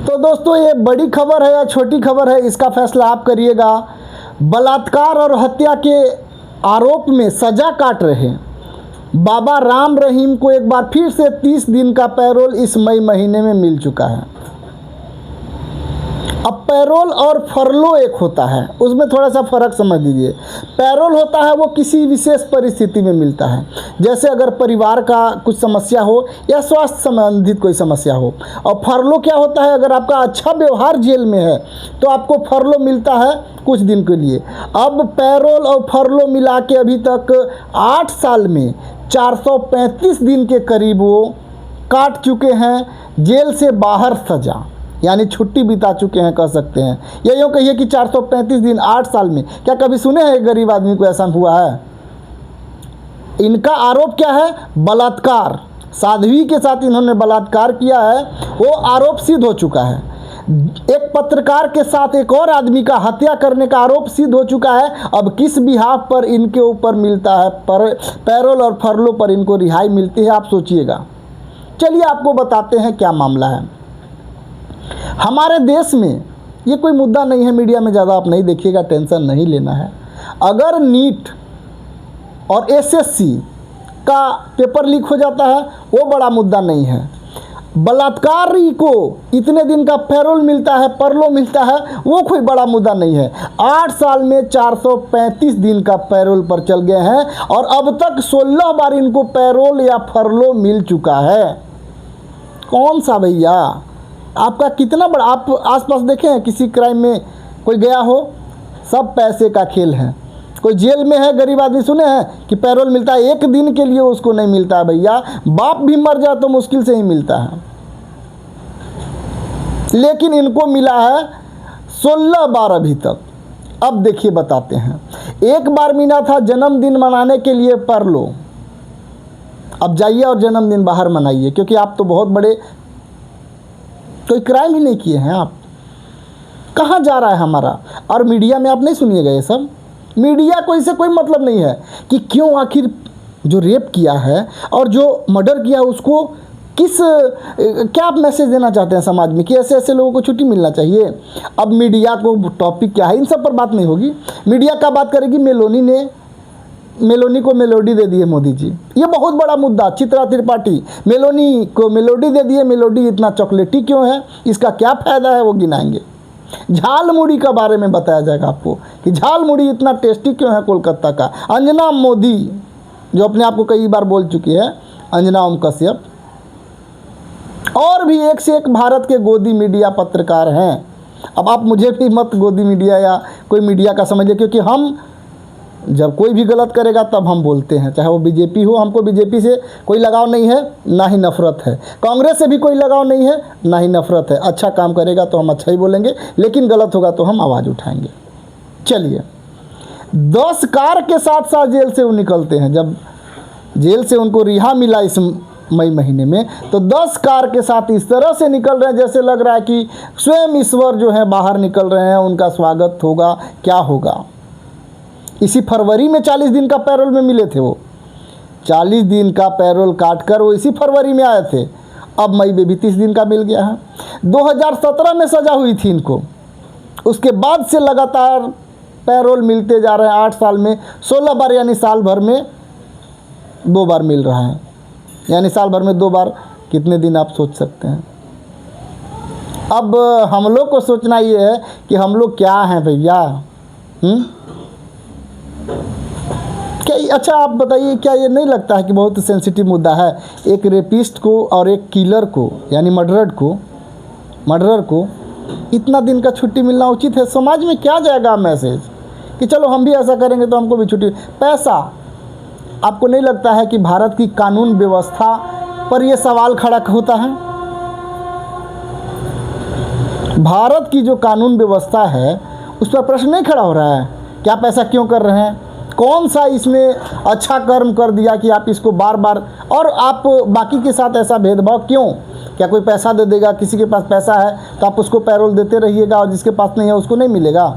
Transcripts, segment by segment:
तो दोस्तों, ये बड़ी खबर है या छोटी खबर है, इसका फैसला आप करिएगा। बलात्कार और हत्या के आरोप में सजा काट रहे बाबा राम रहीम को एक बार फिर से 30 दिन का पैरोल इस मई महीने में मिल चुका है। अब पैरोल और फरलो एक होता है, उसमें थोड़ा सा फ़र्क समझ लीजिए। पैरोल होता है वो किसी विशेष परिस्थिति में मिलता है, जैसे अगर परिवार का कुछ समस्या हो या स्वास्थ्य संबंधित कोई समस्या हो। और फरलो क्या होता है, अगर आपका अच्छा व्यवहार जेल में है तो आपको फरलो मिलता है कुछ दिन के लिए। अब पैरोल और फरलो मिला के अभी तक 8 साल में 435 दिन के करीब वो काट चुके हैं जेल से बाहर सजा, यानी छुट्टी बिता चुके हैं कह सकते हैं। या यूँ कहिए कि 435 दिन 8 साल में। क्या कभी सुने हैं गरीब आदमी को ऐसा हुआ है? इनका आरोप क्या है? बलात्कार। साध्वी के साथ इन्होंने बलात्कार किया है, वो आरोप सिद्ध हो चुका है। एक पत्रकार के साथ एक और आदमी का हत्या करने का आरोप सिद्ध हो चुका है। अब किस बिहाफ पर इनके ऊपर मिलता है पैरोल और फरलो पर इनको रिहाई मिलती है, आप सोचिएगा। चलिए आपको बताते हैं क्या मामला है। हमारे देश में ये कोई मुद्दा नहीं है, मीडिया में ज़्यादा आप नहीं देखिएगा, टेंशन नहीं लेना है। अगर नीट और एसएससी का पेपर लीक हो जाता है वो बड़ा मुद्दा नहीं है। बलात्कारी को इतने दिन का पैरोल मिलता है, परलो मिलता है, वो कोई बड़ा मुद्दा नहीं है। 8 साल में 435 दिन का पैरोल पर चल गए हैं और अब तक 16 बार इनको पैरोल या फरलो मिल चुका है। कौन सा भैया, आपका कितना बड़ा, आप आसपास देखें हैं किसी क्राइम में कोई गया हो? सब पैसे का खेल है। कोई जेल में है गरीब आदमी, सुने हैं कि पैरोल मिलता है? एक दिन के लिए उसको नहीं मिलता है भैया, बाप भी मर जाए तो मुश्किल से ही मिलता है। लेकिन इनको मिला है 16 बार अभी तक। अब देखिए बताते हैं। एक बार मिला था जन्मदिन मनाने के लिए परलो। अब जाइए और जन्मदिन बाहर मनाइए, क्योंकि आप तो बहुत बड़े, कोई क्राइम ही नहीं किए हैं आप। कहाँ जा रहा है हमारा? और मीडिया में आप नहीं सुनिएगा ये सब। मीडिया को इससे कोई मतलब नहीं है कि क्यों आखिर जो रेप किया है और जो मर्डर किया उसको क्या आप मैसेज देना चाहते हैं समाज में कि ऐसे ऐसे लोगों को छुट्टी मिलना चाहिए। अब मीडिया को टॉपिक क्या है, इन सब पर बात नहीं होगी। मीडिया का बात करेगी मेलोनी को मेलोडी दे दी है मोदी जी, ये बहुत बड़ा मुद्दा। चित्रा त्रिपाठी मेलोनी को मेलोडी दे दी है, मेलोडी इतना चॉकलेटी क्यों है, इसका क्या फ़ायदा है, वो गिनाएंगे। झालमुड़ी के बारे में बताया जाएगा आपको कि झालमुड़ी इतना टेस्टी क्यों है कोलकाता का। अंजना मोदी जो अपने आप को कई बार बोल चुकी है, अंजना ओम कश्यप, और भी एक से एक भारत के गोदी मीडिया पत्रकार हैं। अब आप मुझे भी मत गोदी मीडिया या कोई मीडिया का समझिए, क्योंकि हम जब कोई भी गलत करेगा तब हम बोलते हैं, चाहे वो बीजेपी हो। हमको बीजेपी से कोई लगाव नहीं है, ना ही नफ़रत है। कांग्रेस से भी कोई लगाव नहीं है, ना ही नफ़रत है। अच्छा काम करेगा तो हम अच्छा ही बोलेंगे, लेकिन गलत होगा तो हम आवाज़ उठाएंगे। चलिए, 10 कार के साथ साथ जेल से वो निकलते हैं। जब जेल से उनको रिहा मिला इस मई महीने में, तो 10 कार के साथ इस तरह से निकल रहे हैं जैसे लग रहा है कि स्वयं ईश्वर जो है बाहर निकल रहे हैं, उनका स्वागत होगा। क्या होगा? इसी फरवरी में 40 दिन का पैरोल में मिले थे। वो 40 दिन का पैरोल काट कर वो इसी फरवरी में आए थे। अब मई में भी 30 दिन का मिल गया है। 2017 में सज़ा हुई थी इनको, उसके बाद से लगातार पैरोल मिलते जा रहे हैं। 8 साल में 16 बार, यानी साल भर में 2 बार मिल रहा है। यानी साल भर में 2 बार, कितने दिन आप सोच सकते हैं। अब हम लोग को सोचना ये है कि हम लोग क्या हैं भैया। क्या अच्छा आप बताइए, क्या ये नहीं लगता है कि बहुत सेंसिटिव मुद्दा है? एक रेपिस्ट को और एक किलर को, यानी मर्डरर को इतना दिन का छुट्टी मिलना उचित है? समाज में क्या जाएगा मैसेज कि चलो हम भी ऐसा करेंगे तो हमको भी छुट्टी। पैसा, आपको नहीं लगता है कि भारत की कानून व्यवस्था पर यह सवाल खड़ा होता है? भारत की जो कानून व्यवस्था है उस पर प्रश्न नहीं खड़ा हो रहा है कि आप ऐसा क्यों कर रहे हैं? कौन सा इसने अच्छा कर्म कर दिया कि आप इसको बार बार, और आप बाकी के साथ ऐसा भेदभाव क्यों? क्या कोई पैसा दे देगा, किसी के पास पैसा है तो आप उसको पैरोल देते रहिएगा और जिसके पास नहीं है उसको नहीं मिलेगा?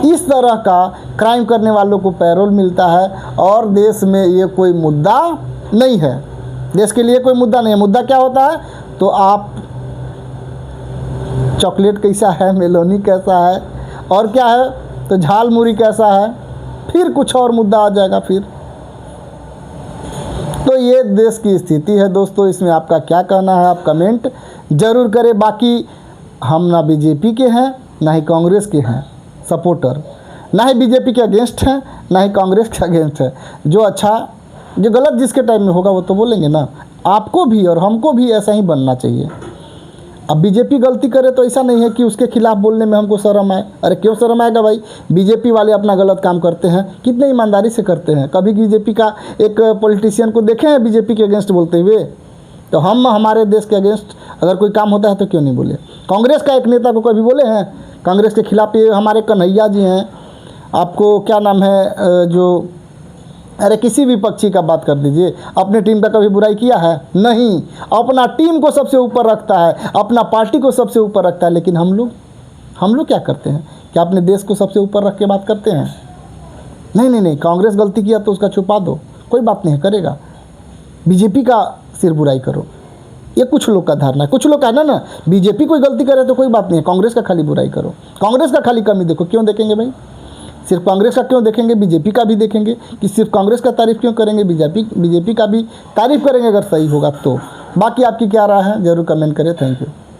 इस तरह का क्राइम करने वालों को पैरोल मिलता है और देश में ये कोई मुद्दा नहीं है। देश के लिए कोई मुद्दा नहीं है। मुद्दा क्या होता है? तो आप चॉकलेट कैसा है, मेलोनी कैसा है, और क्या है तो झाल मुरी कैसा है, फिर कुछ और मुद्दा आ जाएगा फिर। तो ये देश की स्थिति है दोस्तों, इसमें आपका क्या कहना है आप कमेंट ज़रूर करें। बाकी हम ना बीजेपी के हैं ना ही कांग्रेस के हैं सपोर्टर, ना ही बीजेपी के अगेंस्ट हैं ना ही कांग्रेस के अगेंस्ट है। जो अच्छा जो गलत जिसके टाइम में होगा वो तो बोलेंगे ना। आपको भी और हमको भी ऐसा ही बनना चाहिए। अब बीजेपी गलती करे तो ऐसा नहीं है कि उसके खिलाफ बोलने में हमको शर्म आए। अरे क्यों शर्म आएगा भाई, बीजेपी वाले अपना गलत काम करते हैं, कितने ईमानदारी से करते हैं। कभी बीजेपी का एक पॉलिटिशियन को देखे हैं बीजेपी के अगेंस्ट बोलते हुए? तो हम हमारे देश के अगेंस्ट अगर कोई काम होता है तो क्यों नहीं बोले। कांग्रेस का एक नेता को कभी बोले हैं कांग्रेस के खिलाफ? ये हमारे कन्हैया जी हैं, आपको क्या नाम है जो, अरे किसी भी पक्षी का बात कर दीजिए, अपने टीम का कभी बुराई किया है? नहीं, अपना टीम को सबसे ऊपर रखता है, अपना पार्टी को सबसे ऊपर रखता है। लेकिन हम लोग क्या करते हैं, क्या अपने देश को सबसे ऊपर रख के बात करते हैं? नहीं नहीं नहीं, कांग्रेस गलती किया तो उसका छुपा दो, कोई बात नहीं करेगा। बीजेपी का सिर बुराई करो, ये कुछ लोग का धारणा है। कुछ लोग कहना ना बीजेपी कोई गलती करे तो कोई बात नहीं है, कांग्रेस का खाली बुराई करो, कांग्रेस का खाली कमी देखो। क्यों देखेंगे भाई, सिर्फ कांग्रेस का क्यों देखेंगे, बीजेपी का भी देखेंगे। कि सिर्फ कांग्रेस का तारीफ़ क्यों करेंगे, बीजेपी का भी तारीफ़ करेंगे अगर सही होगा तो। बाकी आपकी क्या राय है ज़रूर कमेंट करें। Thank you.